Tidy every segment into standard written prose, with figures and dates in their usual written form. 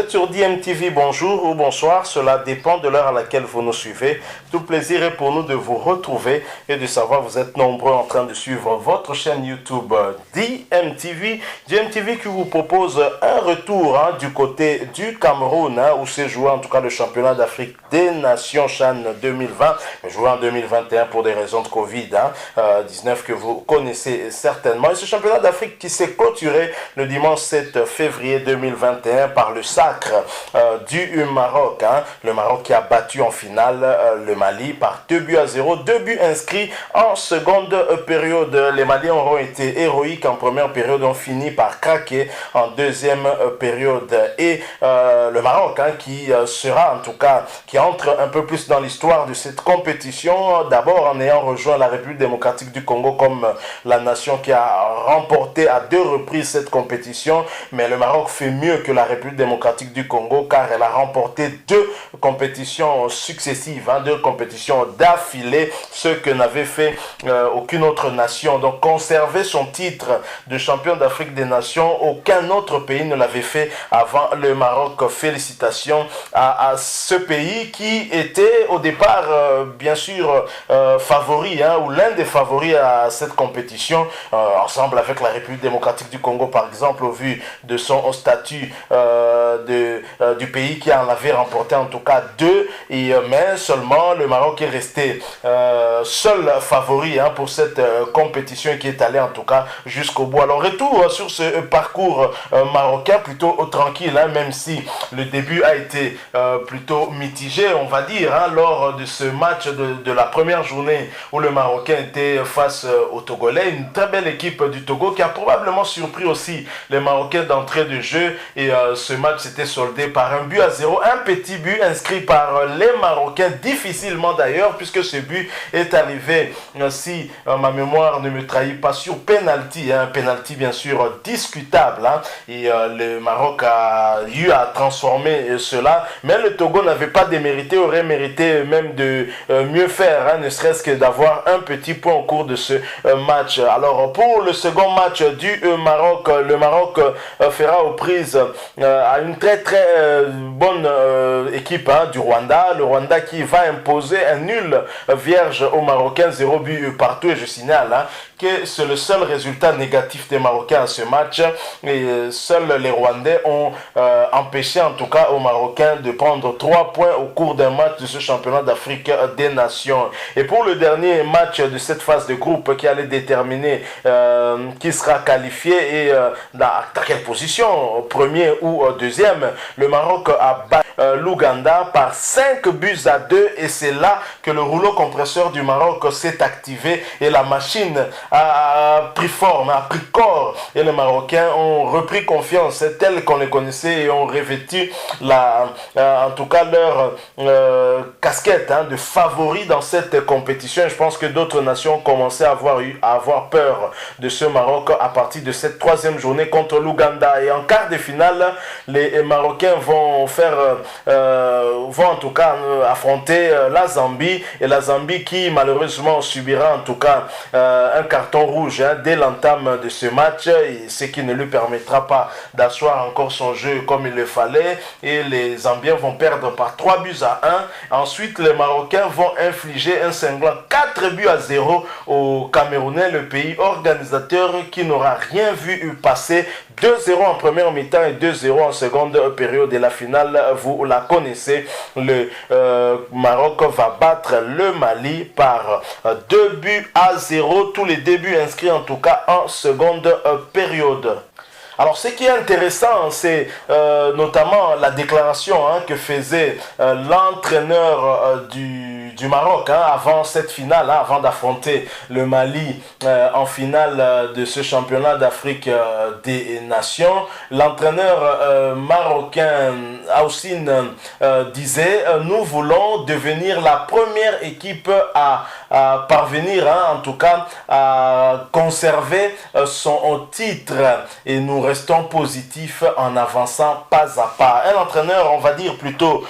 êtes sur DMTV, bonjour ou bonsoir, cela dépend de l'heure à laquelle vous nous suivez. Tout plaisir est pour nous de vous retrouver et de savoir que vous êtes nombreux en train de suivre votre chaîne YouTube DMTV. DMTV qui vous propose un retour du côté du Cameroun, où s'est joué en tout cas le championnat d'Afrique des Nations CHAN 2020, mais joué en 2021 pour des raisons de Covid-19 que vous connaissez certainement. Et ce championnat d'Afrique qui s'est clôturé le dimanche 7 février 2021 par le sacre du Maroc. Le Maroc qui a battu en finale le Mali par 2-0, 2 buts inscrits en seconde période. Les Maliens auront été héroïques en première période, ont fini par craquer en deuxième période. Et le Maroc qui sera en tout cas, qui entre un peu plus dans l'histoire de cette compétition, d'abord en ayant rejoint la République démocratique du Congo comme la nation qui a remporté à 2 reprises cette compétition, mais le Maroc fait mieux que la République démocratique du Congo car elle a remporté 2 compétitions successives, 2 compétitions d'affilée, ce que n'avait fait aucune autre nation. Donc conserver son titre de champion d'Afrique des Nations, aucun autre pays ne l'avait fait avant le Maroc. Félicitations à ce pays qui était au départ bien sûr favori, ou l'un des favoris à cette compétition, ensemble avec la République démocratique du Congo par exemple, au vu de son statut du pays qui en avait remporté en tout cas 2, mais seulement le Maroc est resté seul favori pour cette compétition qui est allé en tout cas jusqu'au bout. Alors retour sur ce parcours marocain plutôt tranquille, même si le début a été plutôt mitigé on va dire, lors de ce match de la première journée où le Marocain était face aux Togolais, une très belle équipe du Togo qui a probablement surpris aussi les Marocains d'entrée de jeu, et ce match s'était soldé par 1-0, un petit but inscrit par les Marocains, difficilement d'ailleurs puisque ce but est arrivé, si ma mémoire ne me trahit pas, sur penalty, un penalty bien sûr discutable, et le Maroc a eu à transformer cela, mais le Togo n'avait pas démérité, aurait mérité même de mieux faire, ne serait-ce que d'avoir un petit point au cours de ce match. Alors pour le second match du Maroc, le Maroc fera aux prises à une très bonne équipe du Rwanda, le Rwanda qui va imposer un nul vierge aux Marocains, 0 but partout, et je signale que c'est le seul résultat négatif des Marocains à ce match, et seuls les Rwandais ont empêché en tout cas aux Marocains de prendre 3 points au cours d'un match de ce championnat d'Afrique des Nations. Et pour le dernier match de cette phase de groupe qui allait déterminer qui sera qualifié et dans quelle position, premier ou deuxième, le Maroc a battu l'Ouganda par 5-2, et c'est là que le rouleau compresseur du Maroc s'est activé et la machine a pris forme, a pris corps, et les Marocains ont repris confiance telle qu'on les connaissait et ont revêtu en tout cas leur casquette de favoris dans cette compétition. Et je pense que d'autres nations ont commencé à avoir peur de ce Maroc à partir de cette 3e journée contre l'Ouganda. Et en quart de finale, les Marocains vont en tout cas affronter la Zambie, et la Zambie qui malheureusement subira en tout cas un carton rouge dès l'entame de ce match, et ce qui ne lui permettra pas d'asseoir encore son jeu comme il le fallait, et les Zambiens vont perdre par 3-1. Ensuite les Marocains vont infliger un cinglant 4-0 aux Camerounais, le pays organisateur qui n'aura rien vu passer. 2-0 en première mi-temps et 2-0 en seconde période, et la finale vous la connaissez, le Maroc va battre le Mali par 2-0, tous les débuts inscrits en tout cas en seconde période. Alors ce qui est intéressant, c'est notamment la déclaration que faisait l'entraîneur du Maroc avant cette finale, avant d'affronter le Mali en finale de ce championnat d'Afrique des Nations. L'entraîneur marocain Houssine disait « Nous voulons devenir la première équipe à parvenir en tout cas à conserver son titre, et nous restons positifs en avançant pas à pas. Un entraîneur, on va dire, plutôt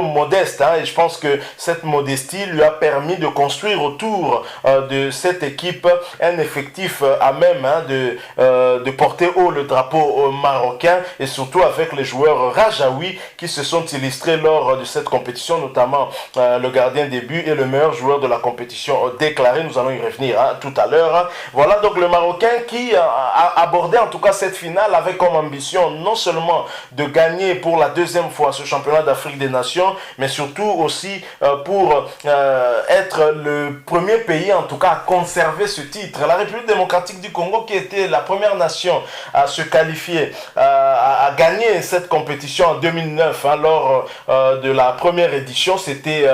modeste, hein, et je pense que cette modestie lui a permis de construire autour de cette équipe un effectif à même de porter haut le drapeau marocain, et surtout avec les joueurs rajaouis qui se sont illustrés lors de cette compétition, notamment le gardien des buts et le meilleur joueur de la compétition déclaré. Nous allons y revenir tout à l'heure. Voilà donc le Marocain qui a abordé en tout cas cette finale avec comme ambition non seulement de gagner pour la deuxième fois ce championnat d'Afrique des Nations, mais surtout aussi pour être le premier pays en tout cas à conserver ce titre. La République démocratique du Congo, qui était la première nation à se qualifier, à gagner cette compétition en 2009, hein, lors de la première édition, c'était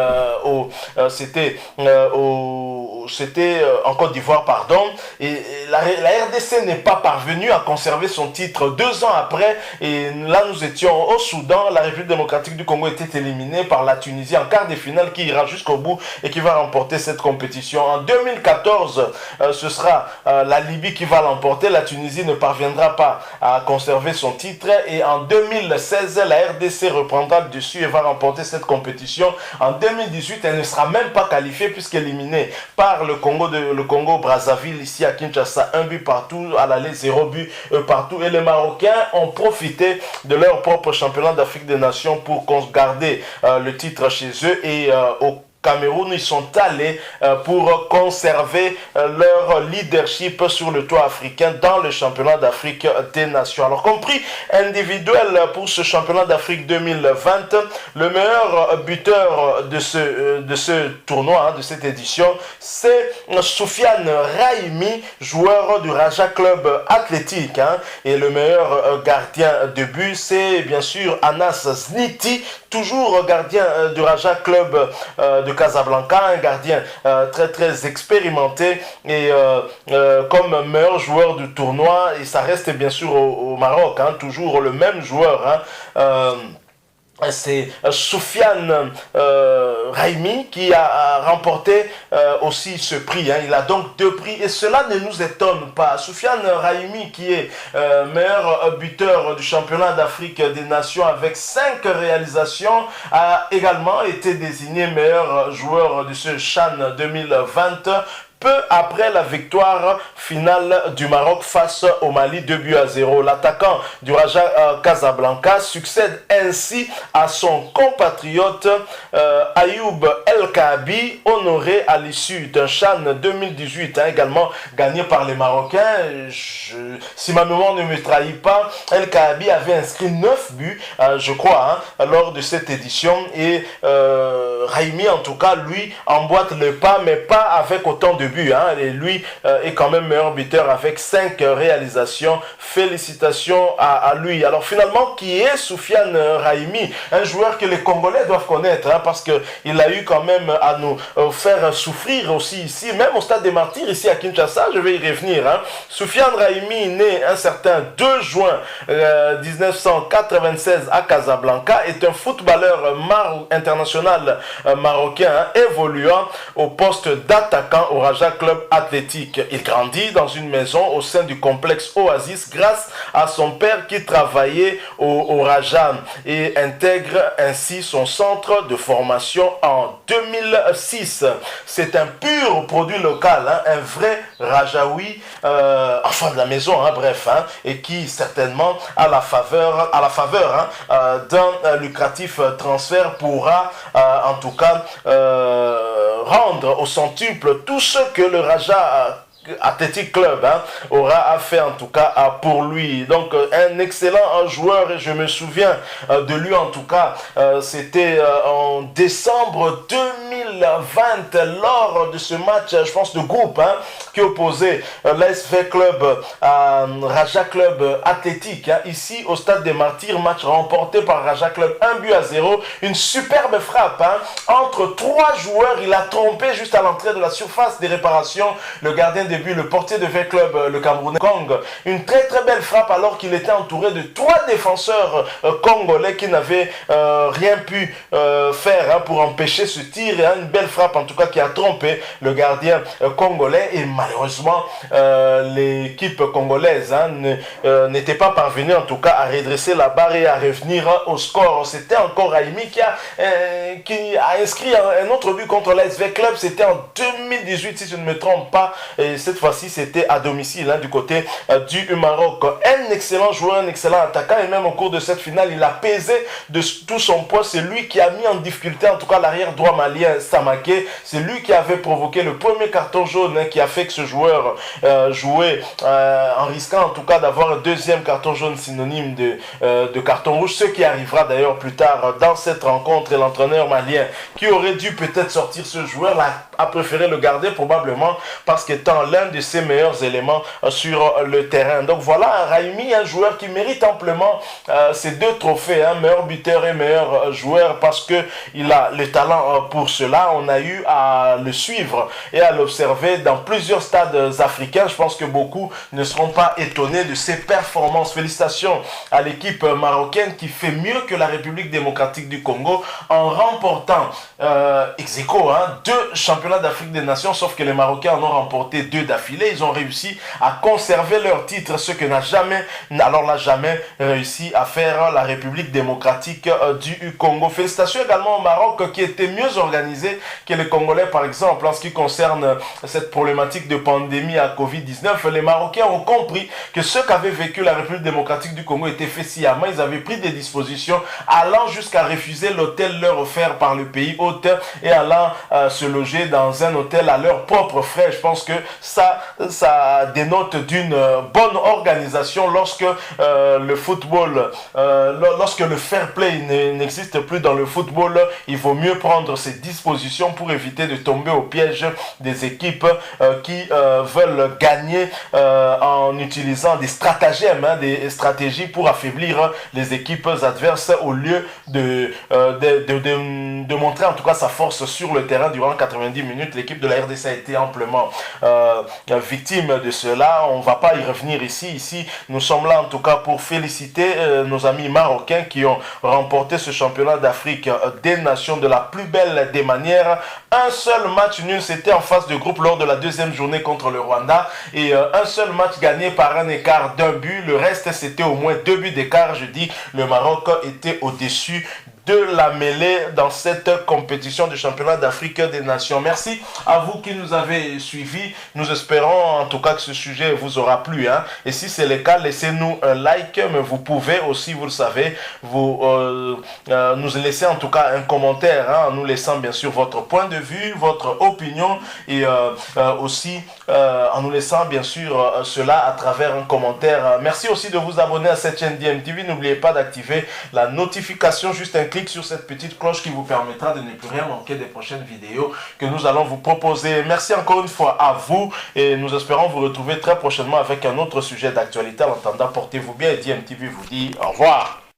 en Côte d'Ivoire, pardon, et la RDC n'est pas parvenue à conserver son titre 2 ans après, et là nous étions au Soudan. La République démocratique du Congo était éliminée par la Tunisie en quart de finale, qui ira jusqu'au bout et qui va remporter cette compétition. En 2014, ce sera la Libye qui va l'emporter. La Tunisie ne parviendra pas à conserver son titre, et en 2016, la RDC reprendra le dessus et va remporter cette compétition. En 2018, elle ne sera même pas qualifiée puisqu'éliminée par le Congo Brazzaville, ici à Kinshasa, 1 but partout, à l'aller 0 but partout, et les Marocains ont profité de leur propre championnat d'Afrique des Nations pour garder le titre chez eux, et au Cameroun, ils sont allés pour conserver leur leadership sur le toit africain dans le championnat d'Afrique des Nations. Alors, compris individuel pour ce championnat d'Afrique 2020, le meilleur buteur de ce tournoi, de cette édition, c'est Soufiane Raimi, joueur du Raja Club Athlétique, hein, et le meilleur gardien de but, c'est bien sûr Anas Zniti, toujours gardien du Raja Club de Casablanca, un gardien très expérimenté, et comme meilleur joueur du tournoi, et ça reste bien sûr au Maroc, hein, toujours le même joueur, hein, c'est Soufiane Raimi qui a remporté aussi ce prix, hein. Il a donc 2 prix, et cela ne nous étonne pas. Soufiane Raimi, qui est meilleur buteur du championnat d'Afrique des Nations avec 5 réalisations, a également été désigné meilleur joueur de ce CHAN 2020. Peu après la victoire finale du Maroc face au Mali, 2-0. L'attaquant du Raja Casablanca succède ainsi à son compatriote Ayoub El Kaabi, honoré à l'issue d'un CHAN 2018, hein, également gagné par les Marocains. Si ma mémoire ne me trahit pas, El Kaabi avait inscrit 9 buts, je crois, hein, lors de cette édition, et Raimi, en tout cas, lui, emboîte le pas, mais pas avec autant de buts, hein, et lui est quand même meilleur buteur avec 5 réalisations. Félicitations à lui. Alors finalement, qui est Soufiane Raimi? Un joueur que les Congolais doivent connaître, hein, parce qu'il a eu quand même à nous faire souffrir aussi ici, même au stade des Martyrs, ici à Kinshasa. Je vais y revenir, hein. Soufiane Raimi, né un certain 2 juin 1996 à Casablanca, est un footballeur international marocain, hein, évoluant au poste d'attaquant au Raja Club Athlétique. Il grandit dans une maison au sein du complexe Oasis grâce à son père qui travaillait au Raja, et intègre ainsi son centre de formation en 2006. C'est un pur produit local, hein, un vrai Rajaoui, enfant de la maison, hein, bref, hein, et qui certainement à la faveur hein, d'un lucratif transfert pourra en tout cas rendre au centuple tout ce que le Raja Athletic Club, hein, aura fait en tout cas pour lui. Donc un excellent joueur, et je me souviens de lui en tout cas, c'était en décembre 2020 lors de ce match, je pense de groupe, hein, qui opposait l'ASV Club à Raja Club Athlétique, hein, ici au stade des Martyrs, match remporté par Raja Club 1-0, une superbe frappe, hein, entre 3 joueurs. Il a trompé juste à l'entrée de la surface des réparations le gardien début, le portier de V Club, le Camerounais Kong, une très très belle frappe alors qu'il était entouré de 3 défenseurs congolais qui n'avaient rien pu faire pour empêcher ce tir. Une belle frappe en tout cas qui a trompé le gardien congolais, et malheureusement l'équipe congolaise n'était pas parvenue en tout cas à redresser la barre et à revenir au score. C'était encore Raimi qui a inscrit un autre but contre l'ASV Club. C'était en 2018 si je ne me trompe pas, et cette fois-ci c'était à domicile du côté du Maroc. Un excellent joueur, un excellent attaquant, et même au cours de cette finale il a pesé de tout son poids. C'est lui qui a mis en difficulté en tout cas l'arrière droit malien Samaké. C'est lui qui avait provoqué le premier carton jaune qui a fait que ce joueur jouait en risquant en tout cas d'avoir un deuxième carton jaune synonyme de carton rouge, ce qui arrivera d'ailleurs plus tard dans cette rencontre. Et l'entraîneur malien qui aurait dû peut-être sortir ce joueur a préféré le garder, probablement parce qu'étant l'un de ses meilleurs éléments sur le terrain. Donc voilà, Raimi, un joueur qui mérite amplement ces 2 trophées, meilleur buteur et meilleur joueur, parce qu'il a le talent pour cela. On a eu à le suivre et à l'observer dans plusieurs stades africains. Je pense que beaucoup ne seront pas étonnés de ses performances. Félicitations à l'équipe marocaine qui fait mieux que la République démocratique du Congo en remportant ex aequo 2 championnats d'Afrique des Nations, sauf que les Marocains en ont remporté 2 d'affilée. Ils ont réussi à conserver leur titre, ce que n'a jamais réussi à faire la République démocratique du Congo. Félicitations également au Maroc qui était mieux organisé que les Congolais, par exemple, en ce qui concerne cette problématique de pandémie à Covid-19. Les Marocains ont compris que ce qu'avait vécu la République démocratique du Congo était fait sciemment. Ils avaient pris des dispositions allant jusqu'à refuser l'hôtel leur offert par le pays hôte et allant se loger dans un hôtel à leurs propres frais. Je pense que ça dénote d'une bonne organisation. Lorsque le football, lorsque le fair play n'existe plus dans le football, il vaut mieux prendre ses dispositions pour éviter de tomber au piège des équipes qui veulent gagner en utilisant des stratagèmes, des stratégies pour affaiblir les équipes adverses au lieu de montrer en tout cas sa force sur le terrain durant 90 minutes. L'équipe de la RDC a été amplement victime de cela. On ne va pas y revenir ici. Ici, nous sommes là en tout cas pour féliciter nos amis marocains qui ont remporté ce championnat d'Afrique des Nations de la plus belle des manières. Un seul match nul, c'était en phase de groupe lors de la 2e journée contre le Rwanda, et un seul match gagné par un écart d'1 but. Le reste, c'était au moins 2 buts d'écart. Je dis, le Maroc était au-dessus de la mêlée dans cette compétition du championnat d'Afrique des Nations. Merci à vous qui nous avez suivis. Nous espérons en tout cas que ce sujet vous aura plu. Et si c'est le cas, laissez-nous un like, mais vous pouvez aussi, vous le savez, nous laisser en tout cas un commentaire, en nous laissant bien sûr votre point de vue, votre opinion, et aussi en nous laissant bien sûr cela à travers un commentaire. Merci aussi de vous abonner à cette chaîne DMTV. N'oubliez pas d'activer la notification, juste un clic sur cette petite cloche qui vous permettra de ne plus rien manquer des prochaines vidéos que nous allons vous proposer. Merci encore une fois à vous, et nous espérons vous retrouver très prochainement avec un autre sujet d'actualité. En attendant, portez-vous bien, et DMTV vous dit au revoir.